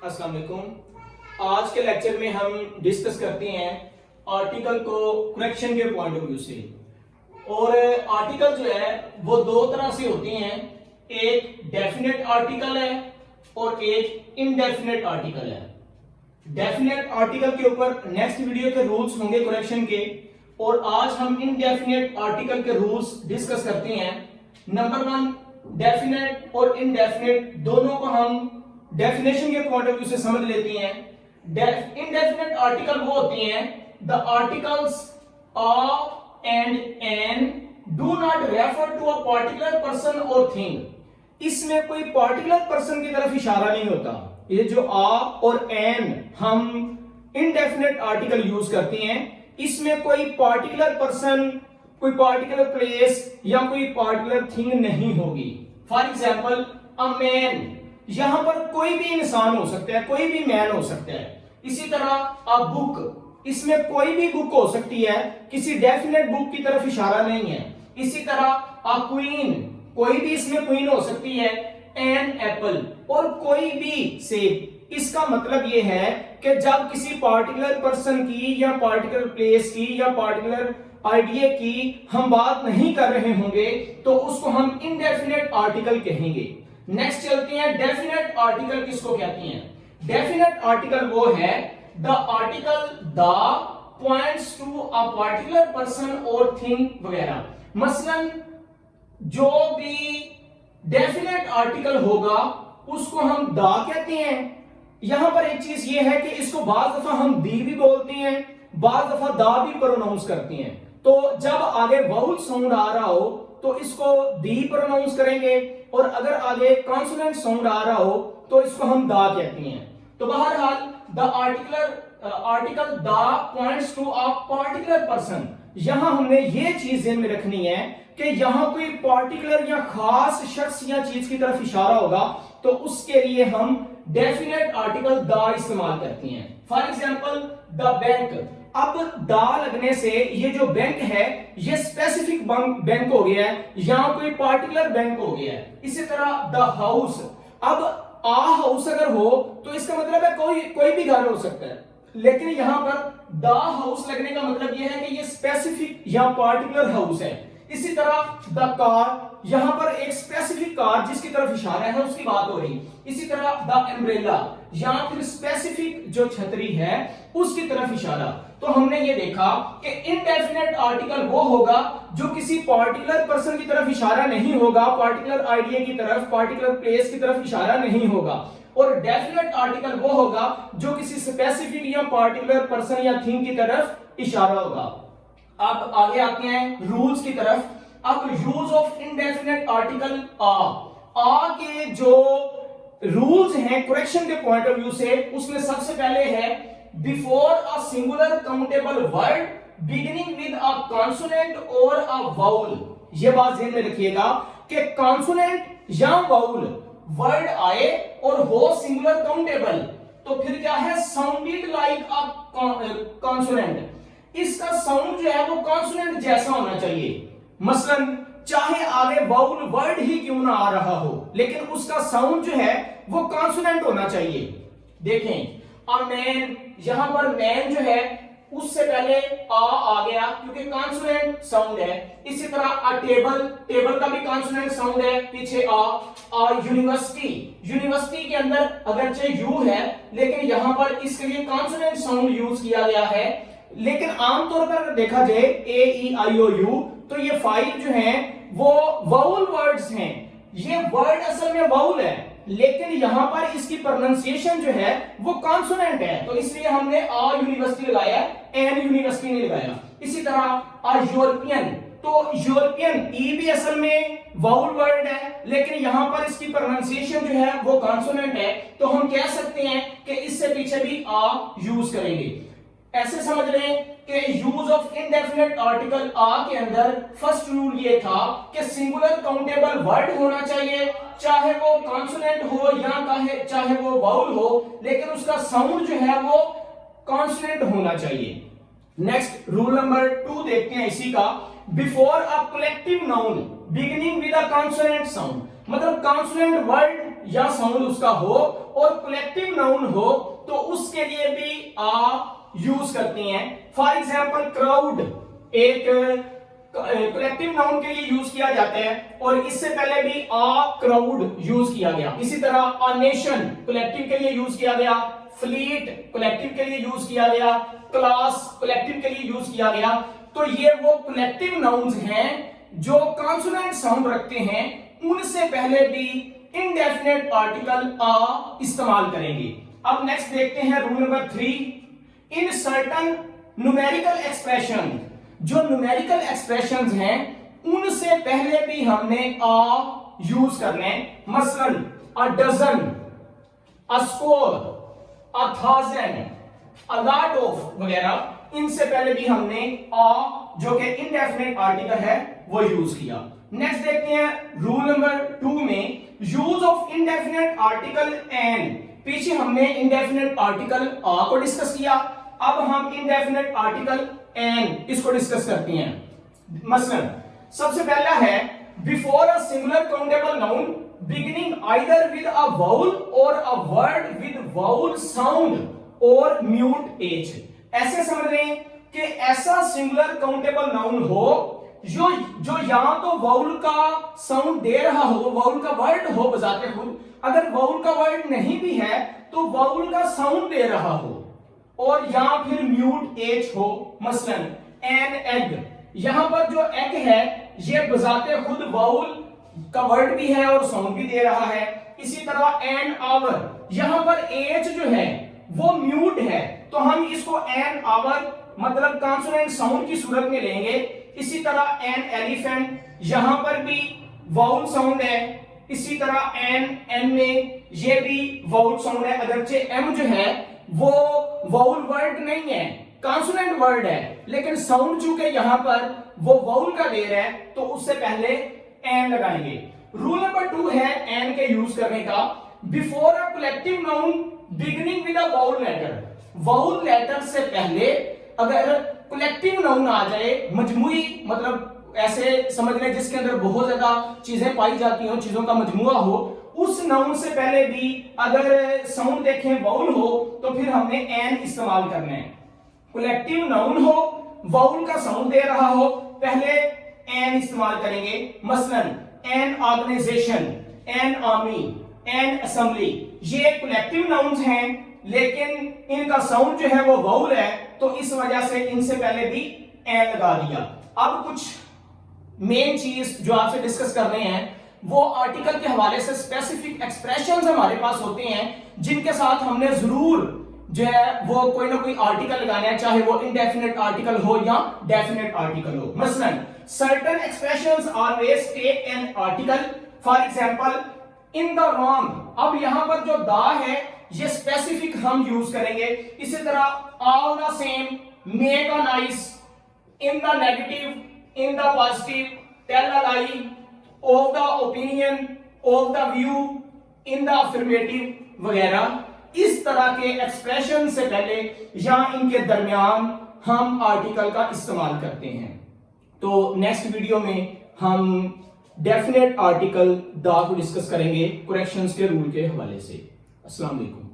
अस्सलाम वालेकुम। आज के लेक्चर में हम डिस्कस करते हैं आर्टिकल को करेक्शन के पॉइंट ऑफ व्यू से। और आर्टिकल जो है वो दो तरह से होते हैं, एक डेफिनेट आर्टिकल है और एक इनडेफिनेट आर्टिकल है। डेफिनेट आर्टिकल के ऊपर नेक्स्ट वीडियो के रूल्स होंगे करेक्शन के, और आज हम इनडेफिनेट आर्टिकल के रूल्स डिस्कस करते हैं। नंबर 1, डेफिनेट और इनडेफिनेट दोनों को हम डेफिनेशन के पॉइंट ऑफ व्यू से समझ लेते हैं। इनडेफिनेट आर्टिकल वो होती हैं the articles of and an do not refer to a particular person और थिंग। इसमें कोई पर्टिकुलर पर्सन की तरफ इशारा नहीं होता। ये जो आ और एन हम इनडेफिनेट आर्टिकल यूज करते हैं, इसमें कोई पर्टिकुलर पर्सन, कोई पर्टिकुलर प्लेस या कोई पर्टिकुलर थिंग नहीं होगी। फॉर एग्जाम्पल अ मैन, यहां पर कोई भी इंसान हो सकता है, कोई भी मैन हो सकता है। इसी तरह अ बुक, इसमें कोई भी बुक हो सकती है, किसी डेफिनेट बुक की तरफ इशारा नहीं है। इसी तरह अ क्वीन, कोई भी इसमें क्वीन हो सकती है। एन एप्पल, और कोई भी सेब। इसका मतलब यह है कि जब किसी पार्टिकुलर पर्सन की या पार्टिकुलर प्लेस की या पार्टिकुलर आइडिया की हम बात नहीं कर रहे होंगे तो उसको हम इनडेफिनेट आर्टिकल कहेंगे। नेक्स्ट चलते हैं, डेफिनेट आर्टिकल किसको कहते हैं? डेफिनेट आर्टिकल वो है the article the points to a particular person और थिंग वगैरह। मसलन जो भी डेफिनेट आर्टिकल होगा उसको हम द कहते हैं। यहां पर एक चीज ये है कि इसको बाज दफा हम दी भी बोलते हैं, बाज दफा दा भी प्रोनाउंस करते हैं। तो जब आगे वाउल साउंड आ रहा हो तो इसको दी प्रोनाउंस करेंगे, और अगर आगे कॉन्सोनेंट साउंड आ रहा हो तो इसको हम दा कहते हैं। तो बहरहाल the article the points to a particular person, यहां हमने ये चीज ध्यान में रखनी है कि यहां कोई पर्टिकुलर या खास शख्स या चीज की तरफ इशारा होगा तो उसके लिए हम डेफिनेट आर्टिकल द इस्तेमाल करते हैं। फॉर एग्जाम्पल द बैंक, अब दा लगने से ये जो बैंक है ये स्पेसिफिक बैंक हो गया है, यहां कोई पार्टिकुलर बैंक हो गया है। इसी तरह द हाउस, अब आ हाउस अगर हो तो इसका मतलब है कोई भी घर हो सकता है, लेकिन यहां पर द हाउस लगने का मतलब यह है कि ये स्पेसिफिक या पार्टिकुलर हाउस है। इसी तरह द कार, यहां पर एक स्पेसिफिक कार जिसकी तरफ इशारा है उसकी बात हो रही। इसी तरह द एम्ब्रेला, यहां फिर स्पेसिफिक जो छतरी है उसकी तरफ इशारा। तो हमने ये देखा कि इनडेफिनेट आर्टिकल वो होगा जो किसी पार्टिकुलर पर्सन की तरफ इशारा नहीं होगा, पार्टिकुलर आइडिया की तरफ, पार्टिकुलर प्लेस की तरफ इशारा नहीं होगा। और डेफिनेट आर्टिकल वो होगा जो किसी स्पेसिफिक या पार्टिकुलर पर्सन या थिंग की तरफ इशारा होगा। अब आगे आते हैं रूल्स की तरफ। अब यूज ऑफ इनडेफिनेट आर्टिकल आ के जो रूल्स हैं करेक्शन के पॉइंट ऑफ व्यू से, उसमें सबसे पहले है before a singular countable word beginning with a consonant और अ वाउल। यह बात ध्यान में रखिएगा कि कॉन्सोनेंट या वाउल वर्ड आए और हो सिंगुलर काउंटेबल तो फिर क्या है, साउंडेड लाइक अ कॉन्सोनेंट। इसका साउंड जो है वो कॉन्सोनेंट जैसा होना चाहिए। मसलन चाहे आगे वाउल वर्ड ही क्यों ना आ रहा हो, लेकिन उसका साउंड जो है वो कॉन्सोनेंट होना चाहिए। देखें अ मैन, यहां पर मैन जो है उससे पहले आ गया क्योंकि कॉन्सोनेंट साउंड है। इसी तरह अ टेबल, टेबल का भी कॉन्सोनेंट साउंड है, पीछे आ यूनिवर्सिटी, यूनिवर्सिटी के अंदर अगरचे यू है लेकिन यहां पर इसके लिए कॉन्सोनेंट साउंड यूज किया गया है। लेकिन आमतौर पर अगर देखा जाए ए ई आई ओ यू तो ये 5 जो हैं वो वाउल वर्ड्स हैं। ये वर्ड असल में वाउल है लेकिन यहां पर इसकी प्रोनाउंसिएशन जो है वो कॉन्सोनेंट है, तो इसलिए हमने आ यूनिवर्सिटी लगाया, एन यूनिवर्सिटी नहीं लगाया। इसी तरह अ यूरोपियन, तो यूरोपियन ई भी असल में वाउल वर्ड है लेकिन यहां पर इसकी प्रोनाउंसिएशन जो है वो कॉन्सोनेंट है, तो हम कह सकते हैं कि इससे पीछे भी आ यूज करेंगे। ऐसे समझ लें कि यूज ऑफ इनडेफिनेट आर्टिकल आ के अंदर फर्स्ट रूल ये था कि सिंगुलर काउंटेबल वर्ड होना चाहिए, चाहे वो कॉन्सोनेंट हो या चाहे वो वाउल हो, लेकिन उसका साउंड जो है वो कॉन्सोनेंट होना चाहिए। नेक्स्ट रूल नंबर 2 देखते हैं इसी का, before a collective noun beginning with a consonant sound, मतलब कॉन्सोनेंट वर्ड या साउंड उसका हो और कलेक्टिव नाउन हो तो उसके लिए भी आ यूज करते हैं। फॉर एग्जाम्पल क्राउड एक कलेक्टिव नाउन के लिए यूज किया जाता है और इससे पहले भी आ क्राउड यूज किया गया। इसी तरह अ नेशन कलेक्टिव के लिए यूज किया गया, फ्लीट कलेक्टिव के लिए यूज किया गया, क्लास कलेक्टिव के लिए यूज किया गया। तो ये वो कलेक्टिव नाउन्स हैं जो कॉन्सोनेंट साउंड रखते हैं, उनसे पहले भी इंडेफिनेट आर्टिकल आ इस्तेमाल करेंगे। अब नेक्स्ट देखते हैं rule number 3। In certain numerical expression, जो न्यूमेरिकल एक्सप्रेशंस हैं उनसे पहले भी हमने आ यूज करने। मसलन a dozen, a score, a thousand, a lot of वगैरह, इनसे पहले भी हमने आ जो कि इंडेफिनेट आर्टिकल है वो यूज किया। नेक्स्ट देखते हैं रूल नंबर 2 में use of indefinite article N. पीछे हमने इंडेफिनेट आर्टिकल आ को डिस्कस किया, अब हम इंडेफिनेट आर्टिकल एन इसको डिस्कस करते हैं। मसलन सबसे पहला है before a singular countable noun beginning either with a vowel or a word with vowel sound or mute h. ऐसे समझ रहे हैं कि ऐसा सिंगुलर काउंटेबल नाउन हो जो या तो वाउल का साउंड दे रहा हो, वाउल का वर्ड हो बजाते खुद, अगर वाउल का वर्ड नहीं भी है तो वाउल का साउंड दे रहा हो, और या फिर म्यूट एज हो। मसलन एन एग, यहां पर जो एग है ये बजाते खुद वाउल का वर्ड भी है और साउंड भी दे रहा है। इसी तरह एन आवर, यहां पर एज जो है वो म्यूट है तो हम इसको एन आवर मतलब कॉन्सोनेंट साउंड की सूरत में लेंगे। इसी तरह एन एलिफेंट, यहां पर भी वाउल साउंड है। इसी तरह एन में ये भी वाउल साउंड है, अगरचे एम जो है वो वाउल वर्ड नहीं है, कॉन्सोनेंट वर्ड है, लेकिन साउंड चूंकि यहां पर वो वाउल का दे रहा है तो उससे पहले एन लगाएंगे। रूल नंबर 2 है एन के यूज करने का। Before a collective noun beginning with a vowel letter, vowel letter से पहले अगर कलेक्टिव नाउन आ जाए, मजमूई मतलब ऐसे समझ लें जिसके अंदर बहुत ज्यादा चीजें पाई जाती हो, चीजों का मजमुआ हो, उस नाउन से पहले भी अगर साउंड देखें वाउल हो तो फिर हमने एन इस्तेमाल करना है। कलेक्टिव नाउन हो, वाउल का साउंड दे रहा हो, पहले एन इस्तेमाल करेंगे। मसलन an organisation, an army, an assembly, ये कलेक्टिव नाउन्स हैं लेकिन इनका साउंड जो है वो वाउल है तो इस वजह से इनसे पहले भी एन लगा दिया। अब कुछ मेन चीज जो आपसे डिस्कस कर रहे हैं वो आर्टिकल के हवाले से स्पेसिफिक एक्सप्रेशंस हमारे पास होते हैं जिनके साथ हमने जरूर जो है वो कोई ना कोई आर्टिकल लगाना है, चाहे वो इनडेफिनेट आर्टिकल हो या डेफिनेट आर्टिकल हो। मसलन certain expressions always take an article, for example in the wrong. अब यहां पर जो द है ये स्पेसिफिक हम यूज करेंगे। इसी तरह all the same, make a nice, in the negative, in the positive, tell a lie, of the opinion, of the view, in the affirmative वगैरह। इस तरह के एक्सप्रेशन से पहले या इनके दरमियान हम आर्टिकल का इस्तेमाल करते हैं। तो नेक्स्ट वीडियो में हम डेफिनेट आर्टिकल द को डिस्कस करेंगे करेक्शंस के रूल के हवाले से। अस्सलाम वालेकुम।